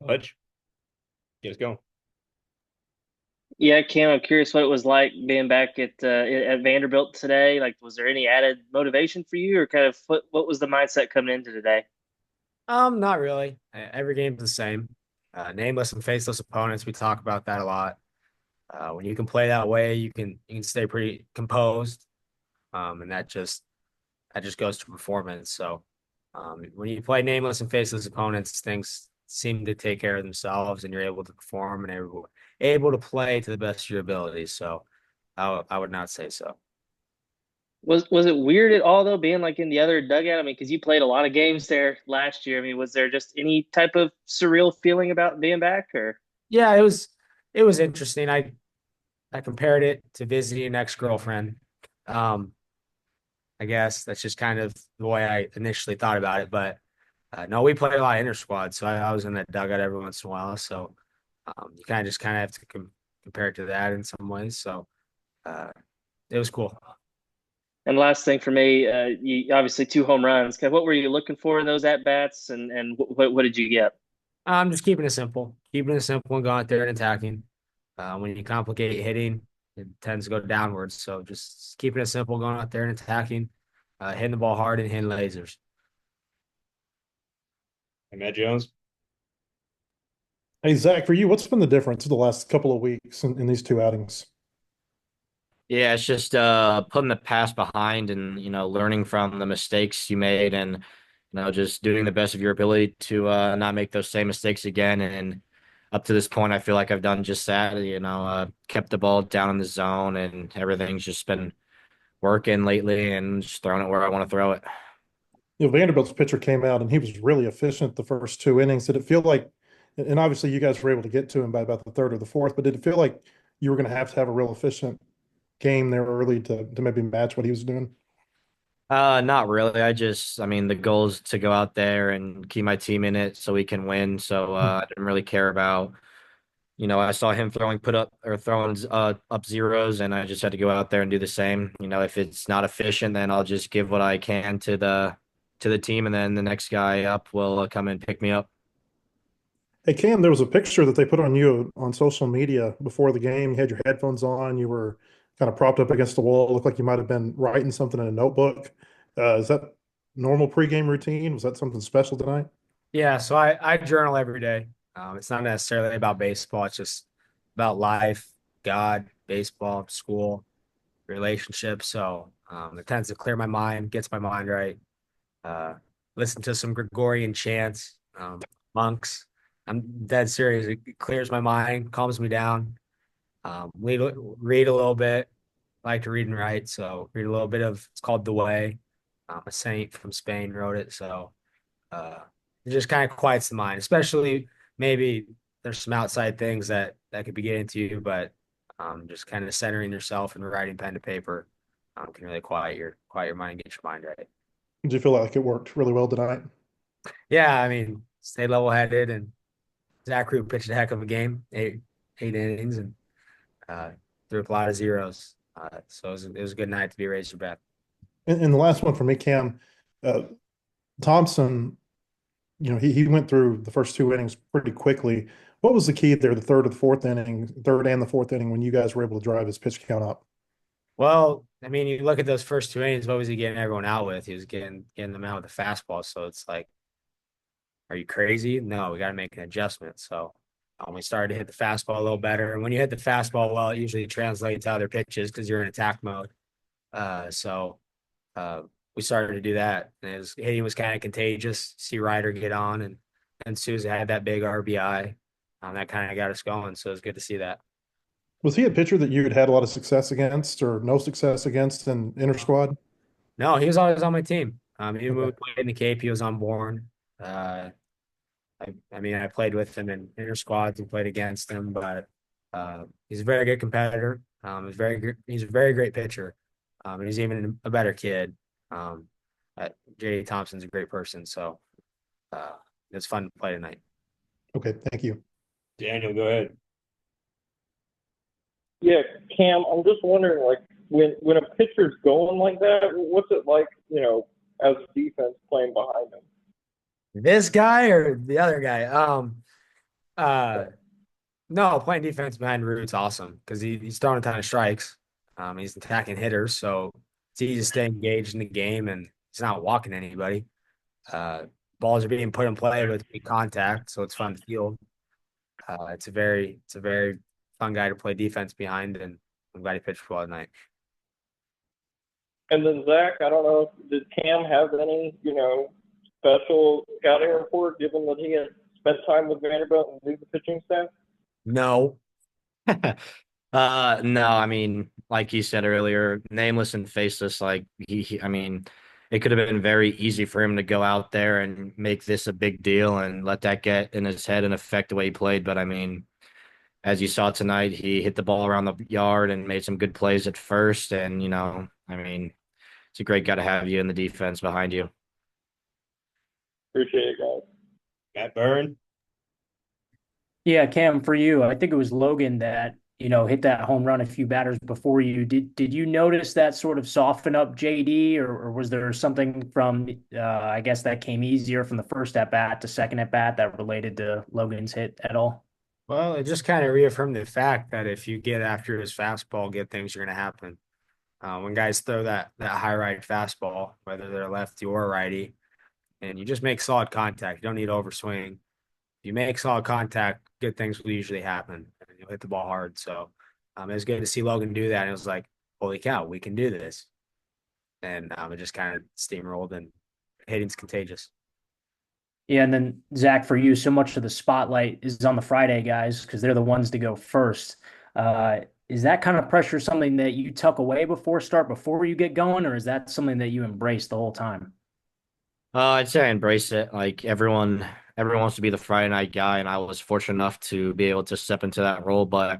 Hutch, get us going. Yeah, Cam, I'm curious what it was like being back at Vanderbilt today. Like, was there any added motivation for you, or kind of what was the mindset coming into today? Not really. Every game's the same. Nameless and faceless opponents. We talk about that a lot. When you can play that way, you can stay pretty composed. And that just goes to performance. So, when you play nameless and faceless opponents, things seem to take care of themselves, and you're able to perform and able to play to the best of your abilities. So, I would not say so. Was it weird at all though, being like in the other dugout? I mean, because you played a lot of games there last year. I mean, was there just any type of surreal feeling about being back, or? Yeah, it was interesting. I compared it to visiting an ex-girlfriend. Um, I guess that's just kind of the way I initially thought about it. But no, we played a lot of inter squad, so I was in that dugout every once in a while. So you kind of have to compare it to that in some ways. So uh, it was cool. And last thing for me, you obviously two home runs. Kind of what were you looking for in those at bats, and what did you get? I'm just keeping it simple and going out there and attacking. When you complicate hitting, it tends to go downwards. So just keeping it simple, going out there and attacking, hitting the ball hard and hitting lasers. And Matt Jones. Hey, Zach, for you, what's been the difference the last couple of weeks in these two outings? Yeah, it's just putting the past behind and learning from the mistakes you made and just doing the best of your ability to not make those same mistakes again. And up to this point, I feel like I've done just that. Kept the ball down in the zone and everything's just been working lately and just throwing it where I want to throw it. Vanderbilt's pitcher came out and he was really efficient the first two innings. Did it feel like, and obviously you guys were able to get to him by about the third or the fourth, but did it feel like you were going to have a real efficient game there early to maybe match what he was doing? Not really. I mean, the goal is to go out there and keep my team in it so we can win. So I didn't really care about. I saw him throwing up zeros, and I just had to go out there and do the same. If it's not efficient, then I'll just give what I can to the team, and then the next guy up will come and pick me up. Hey, Cam, there was a picture that they put on you on social media before the game. You had your headphones on, you were kind of propped up against the wall. It looked like you might have been writing something in a notebook. Is that normal pregame routine? Was that something special tonight? Yeah, so I journal every day. It's not necessarily about baseball. It's just about life, God, baseball, school, relationships. So it tends to clear my mind, gets my mind right. Uh, Listen to some Gregorian chants, monks. I'm dead serious. It clears my mind, calms me down. Read a little bit. Like to read and write, so read a little bit of. It's called The Way. A saint from Spain wrote it, so uh, it just kind of quiets the mind. Especially maybe there's some outside things that could be getting to you, but just kind of centering yourself and writing pen to paper can really quiet your mind and get your mind right. Did you feel like it worked really well tonight? Yeah, I mean, stay level headed, and Zach Root pitched a heck of a game, eight innings, and uh, threw a lot of zeros. So it was a good night to be Razorback. And the last one for me, Cam, uh, Thompson, he went through the first two innings pretty quickly. What was the key there, the third or the fourth inning, third and the fourth inning, when you guys were able to drive his pitch count up? Well, I mean, you look at those first two innings. What was he getting everyone out with? He was getting them out with a fastball. So it's like, are you crazy? No, we got to make an adjustment. So we started to hit the fastball a little better. And when you hit the fastball well, it usually translates to other pitches because you're in attack mode. So uh, we started to do that. And his hitting was kind of contagious. See Ryder get on, and Souza had that big RBI. That kind of got us going. So it was good to see that. Was he a pitcher that you had a lot of success against or no success against in inter squad? No, he was always on my team. Even when Okay. we played in the Cape, he was on board. Uh, I mean, I played with him in inter squads and played against him, but he's a very good competitor. He's a very great pitcher. And he's even a better kid. Um, J.D. Thompson's a great person, so uh, it's fun to play tonight. Okay, thank you. Daniel, go ahead. Yeah, Cam, I'm just wondering, like, when a pitcher's going like that, what's it like, as a defense playing behind him? This guy or the other guy? Uh, no, playing defense behind Root's awesome because he's throwing a ton of strikes. He's attacking hitters, so it's easy to stay engaged in the game, and he's not walking anybody. Uh, Balls are being put in play with big contact, so it's fun to field. It's a very fun guy to play defense behind, and I'm glad he pitched well tonight. And then Zach, I don't know, did Cam have any, special scouting report given that he had spent time with Vanderbilt and knew the pitching staff? No, No, I mean, like you said earlier, nameless and faceless, like I mean, it could have been very easy for him to go out there and make this a big deal and let that get in his head and affect the way he played. But I mean, as you saw tonight, he hit the ball around the yard and made some good plays at first. And, I mean, it's a great guy to have you in the defense behind you. Appreciate it, guys. Matt Burn. Yeah, Cam, for you, I think it was Logan that, hit that home run a few batters before you. Did you notice that sort of soften up JD, or was there something from I guess that came easier from the first at bat to second at bat that related to Logan's hit at all? Well, it just kind of reaffirmed the fact that if you get after his fastball, good things are going to happen. When guys throw that high right fastball, whether they're lefty or righty, and you just make solid contact, you don't need to overswing. If you make solid contact, good things will usually happen, and you'll hit the ball hard. So it was good to see Logan do that. And it was like, holy cow, we can do this. And it just kind of steamrolled, and hitting's contagious. Yeah, and then Zach, for you, so much of the spotlight is on the Friday guys because they're the ones to go first. Is that kind of pressure something that you tuck away before you get going, or is that something that you embrace the whole time? I'd say I embrace it. Like everyone wants to be the Friday night guy, and I was fortunate enough to be able to step into that role. But I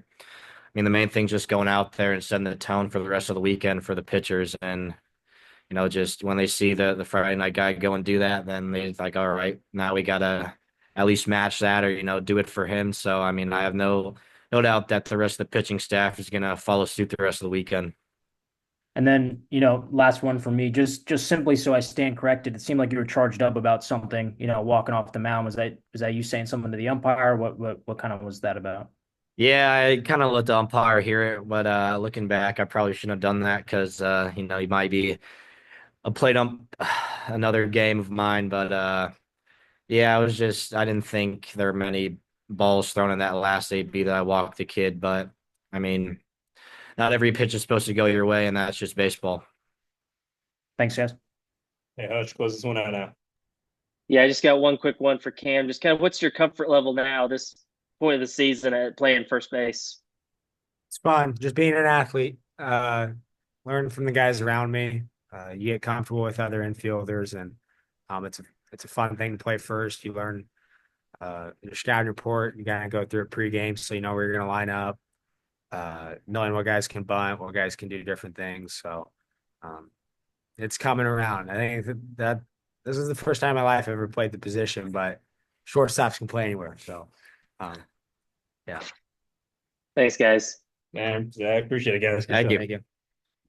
mean, the main thing's just going out there and setting the tone for the rest of the weekend for the pitchers. And just when they see the Friday night guy go and do that, then they're like, all right, now we gotta at least match that or do it for him. So I mean, I have no doubt that the rest of the pitching staff is gonna follow suit the rest of the weekend. And then, last one for me, just simply so I stand corrected. It seemed like you were charged up about something, walking off the mound. Was that you saying something to the umpire? What kind of was that about? Yeah, I kind of let the umpire hear it, but looking back, I probably shouldn't have done that because he might be a played another game of mine. But yeah, I didn't think there were many balls thrown in that last AB that I walked the kid, but I mean, not every pitch is supposed to go your way, and that's just baseball. Thanks, guys. Hey, Hutch, close this one out now. Yeah, I just got one quick one for Cam. Just kind of what's your comfort level now, this point of the season at playing first base? It's fun, just being an athlete, learning from the guys around me. You get comfortable with other infielders, and it's a fun thing to play first. You learn your scouting report. You gotta go through it pregame, so you know where you're gonna line up. Knowing what guys can bunt, what guys can do different things. So um, it's coming around. I think that this is the first time in my life I've ever played the position, but shortstops can play anywhere. So um, yeah, Thanks, guys. Man, I appreciate it, guys. Good Thank stuff. you. thank you.